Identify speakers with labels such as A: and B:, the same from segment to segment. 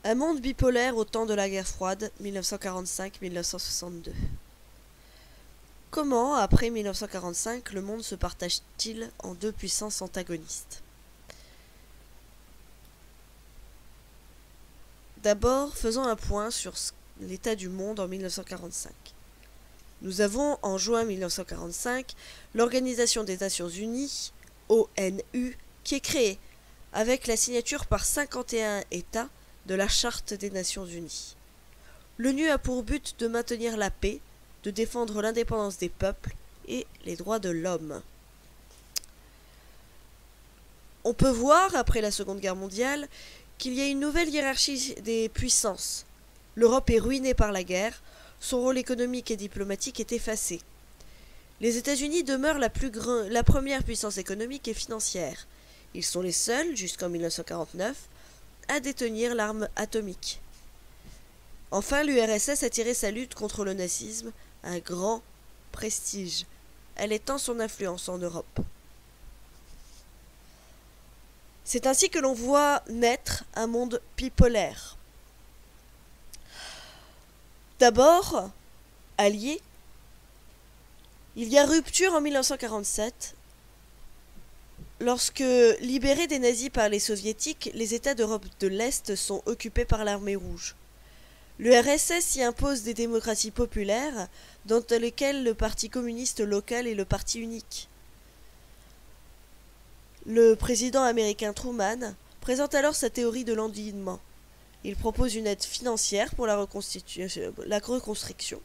A: Un monde bipolaire au temps de la guerre froide, 1945-1962. Comment, après 1945, le monde se partage-t-il en deux puissances antagonistes? D'abord, faisons un point sur l'état du monde en 1945. Nous avons, en juin 1945, l'Organisation des Nations Unies, ONU, qui est créée, avec la signature par 51 États de la Charte des Nations Unies. L'ONU a pour but de maintenir la paix, de défendre l'indépendance des peuples et les droits de l'homme. On peut voir, après la Seconde Guerre mondiale, qu'il y a une nouvelle hiérarchie des puissances. L'Europe est ruinée par la guerre, son rôle économique et diplomatique est effacé. Les États-Unis demeurent la première puissance économique et financière. Ils sont les seuls, jusqu'en 1949, à détenir l'arme atomique. Enfin, l'URSS a tiré sa lutte contre le nazisme à un grand prestige. Elle étend son influence en Europe. C'est ainsi que l'on voit naître un monde bipolaire. D'abord, alliés. Il y a rupture en 1947, lorsque, libérés des nazis par les soviétiques, les États d'Europe de l'Est sont occupés par l'armée rouge. L'URSS y impose des démocraties populaires, dans lesquelles le parti communiste local est le parti unique. Le président américain Truman présente alors sa théorie de l'endiguement. Il propose une aide financière pour la reconstruction,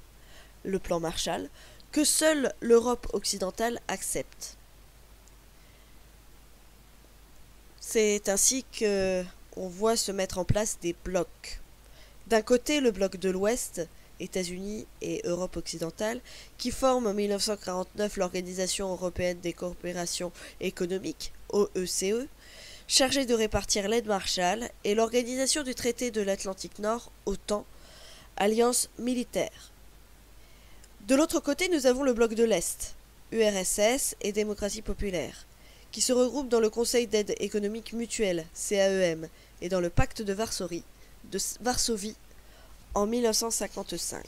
A: le plan Marshall, que seule l'Europe occidentale accepte. C'est ainsi qu'on voit se mettre en place des blocs. D'un côté, le bloc de l'Ouest, États-Unis et Europe occidentale, qui forme en 1949 l'Organisation européenne des coopérations économiques, OECE, chargée de répartir l'aide Marshall, et l'Organisation du traité de l'Atlantique Nord, OTAN, alliance militaire. De l'autre côté, nous avons le bloc de l'Est, URSS et démocratie populaire, qui se regroupent dans le Conseil d'aide économique mutuelle, CAEM, et dans le pacte de Varsovie en 1955.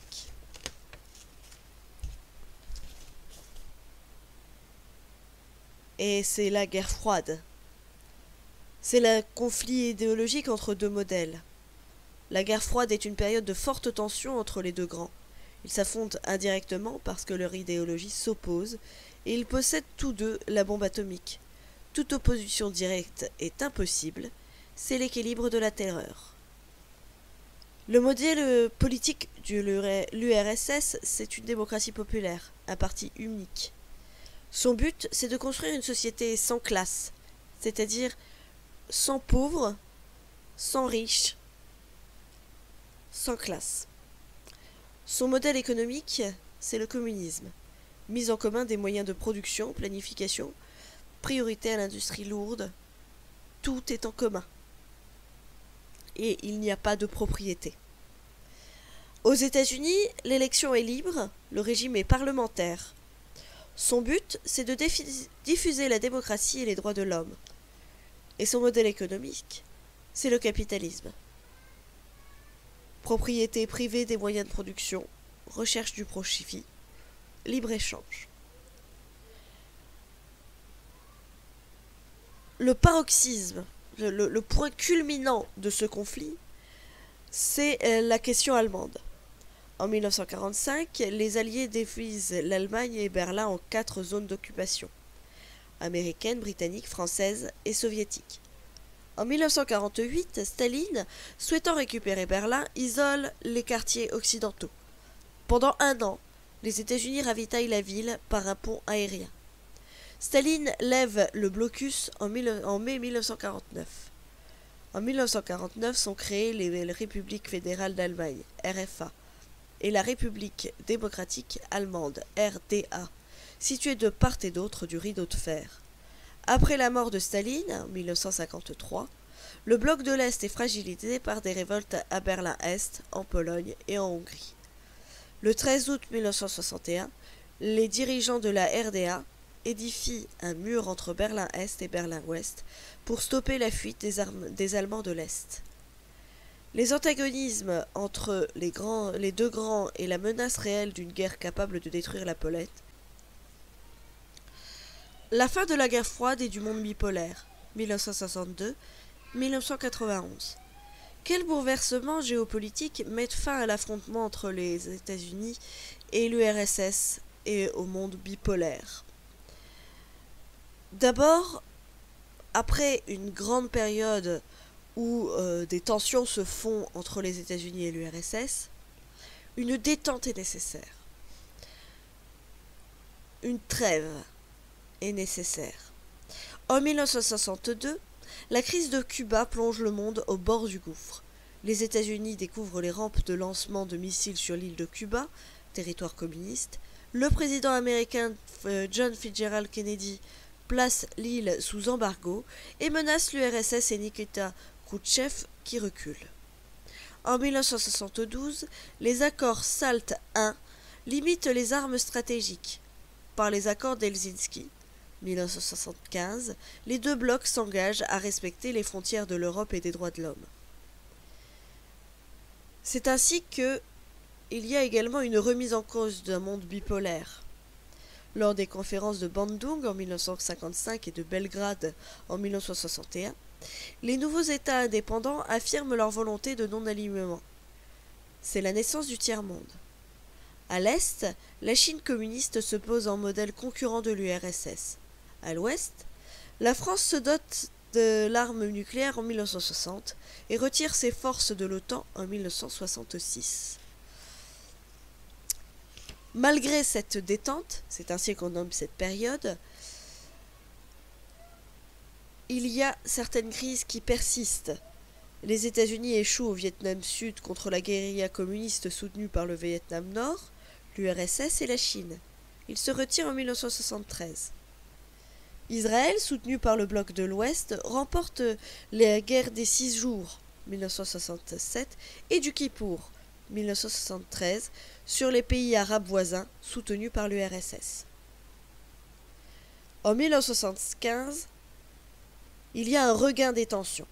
A: Et c'est la guerre froide. C'est le conflit idéologique entre deux modèles. La guerre froide est une période de forte tension entre les deux grands. Ils s'affrontent indirectement parce que leur idéologie s'oppose et ils possèdent tous deux la bombe atomique. Toute opposition directe est impossible, c'est l'équilibre de la terreur. Le modèle politique de l'URSS, c'est une démocratie populaire, un parti unique. Son but, c'est de construire une société sans classe, c'est-à-dire sans pauvres, sans riches, sans classe. Son modèle économique, c'est le communisme. Mise en commun des moyens de production, planification, priorité à l'industrie lourde. Tout est en commun. Et il n'y a pas de propriété. Aux États-Unis, l'élection est libre, le régime est parlementaire. Son but, c'est de diffuser la démocratie et les droits de l'homme. Et son modèle économique, c'est le capitalisme. Propriété privée des moyens de production, recherche du profit, libre-échange. Le paroxysme, le point culminant de ce conflit, c'est la question allemande. En 1945, les Alliés divisent l'Allemagne et Berlin en 4 zones d'occupation, américaine, britannique, française et soviétique. En 1948, Staline, souhaitant récupérer Berlin, isole les quartiers occidentaux. Pendant un an, les États-Unis ravitaillent la ville par un pont aérien. Staline lève le blocus en mai 1949. En 1949 sont créées les Républiques fédérales d'Allemagne, RFA, et la République démocratique allemande, RDA, situées de part et d'autre du rideau de fer. Après la mort de Staline, en 1953, le bloc de l'Est est fragilisé par des révoltes à Berlin-Est, en Pologne et en Hongrie. Le 13 août 1961, les dirigeants de la RDA édifient un mur entre Berlin-Est et Berlin-Ouest pour stopper la fuite des Allemands de l'Est. Les antagonismes entre les deux grands et la menace réelle d'une guerre capable de détruire la planète. La fin de la guerre froide et du monde bipolaire, 1962-1991. Quels bouleversements géopolitiques mettent fin à l'affrontement entre les États-Unis et l'URSS et au monde bipolaire? D'abord, après une grande période où des tensions se font entre les États-Unis et l'URSS, une détente est nécessaire. Une trêve est nécessaire. En 1962, la crise de Cuba plonge le monde au bord du gouffre. Les États-Unis découvrent les rampes de lancement de missiles sur l'île de Cuba, territoire communiste. Le président américain John Fitzgerald Kennedy place l'île sous embargo et menace l'URSS et Nikita Khrouchtchev qui recule. En 1972, les accords SALT I limitent les armes stratégiques. Par les accords d'Helsinki, 1975, les deux blocs s'engagent à respecter les frontières de l'Europe et des droits de l'homme. C'est ainsi qu'il y a également une remise en cause d'un monde bipolaire. Lors des conférences de Bandung en 1955 et de Belgrade en 1961, les nouveaux États indépendants affirment leur volonté de non-alignement. C'est la naissance du tiers-monde. À l'Est, la Chine communiste se pose en modèle concurrent de l'URSS. À l'Ouest, la France se dote de l'arme nucléaire en 1960 et retire ses forces de l'OTAN en 1966. Malgré cette détente, c'est ainsi qu'on nomme cette période, il y a certaines crises qui persistent. Les États-Unis échouent au Vietnam Sud contre la guérilla communiste soutenue par le Vietnam Nord, l'URSS et la Chine. Ils se retirent en 1973. Israël, soutenu par le bloc de l'Ouest, remporte la guerre des 6 jours, 1967, et du Kippour, 1973, sur les pays arabes voisins, soutenus par l'URSS. En 1975, il y a un regain des tensions.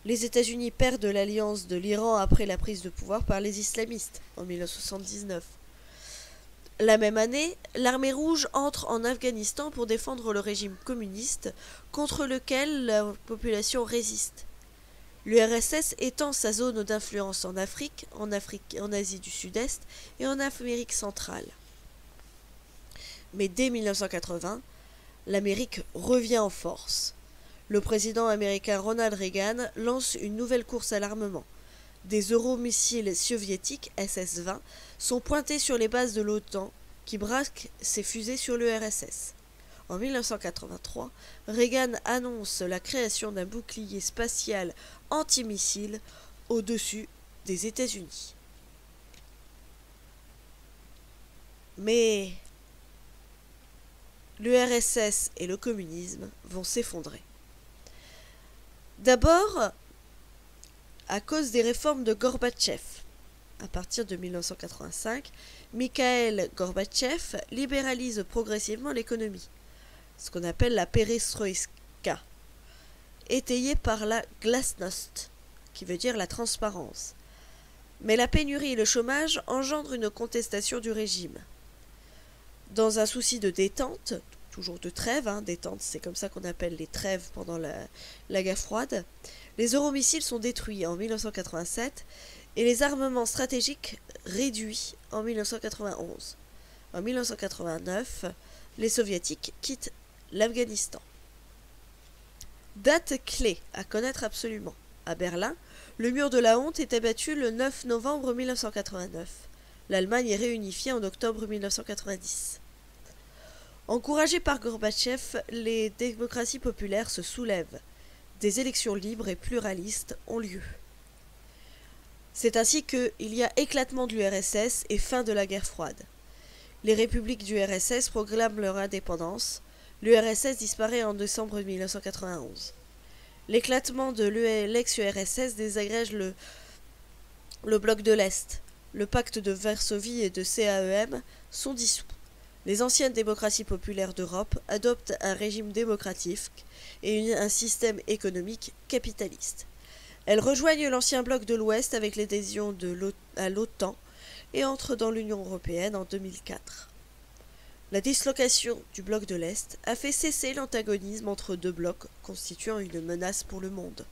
A: Les États-Unis perdent l'alliance de l'Iran après la prise de pouvoir par les islamistes, en 1979. La même année, l'armée rouge entre en Afghanistan pour défendre le régime communiste contre lequel la population résiste. L'URSS étend sa zone d'influence en Afrique, en Asie du Sud-Est et en Amérique centrale. Mais dès 1980, l'Amérique revient en force. Le président américain Ronald Reagan lance une nouvelle course à l'armement. Des euromissiles soviétiques SS-20 sont pointés sur les bases de l'OTAN qui braquent ses fusées sur l'URSS. En 1983, Reagan annonce la création d'un bouclier spatial antimissile au-dessus des États-Unis. Mais l'URSS et le communisme vont s'effondrer. D'abord, à cause des réformes de Gorbatchev. À partir de 1985, Mikhail Gorbatchev libéralise progressivement l'économie, ce qu'on appelle la perestroïka, étayée par la glasnost, qui veut dire la transparence. Mais la pénurie et le chômage engendrent une contestation du régime. Dans un souci de détente, toujours de trêve, détente, c'est comme ça qu'on appelle les trêves pendant la guerre froide, les euromissiles sont détruits en 1987 et les armements stratégiques réduits en 1991. En 1989, les soviétiques quittent l'Afghanistan. Date clé à connaître absolument. À Berlin, le mur de la honte est abattu le 9 novembre 1989. L'Allemagne est réunifiée en octobre 1990. Encouragés par Gorbatchev, les démocraties populaires se soulèvent. Des élections libres et pluralistes ont lieu. C'est ainsi qu'il y a éclatement de l'URSS et fin de la guerre froide. Les républiques du RSS proclament leur indépendance. L'URSS disparaît en décembre 1991. L'éclatement de l'ex-URSS désagrège le bloc de l'Est. Le pacte de Varsovie et de CAEM sont dissous. Les anciennes démocraties populaires d'Europe adoptent un régime démocratique et un système économique capitaliste. Elles rejoignent l'ancien bloc de l'Ouest avec l'adhésion à l'OTAN et entrent dans l'Union européenne en 2004. La dislocation du bloc de l'Est a fait cesser l'antagonisme entre deux blocs constituant une menace pour le monde.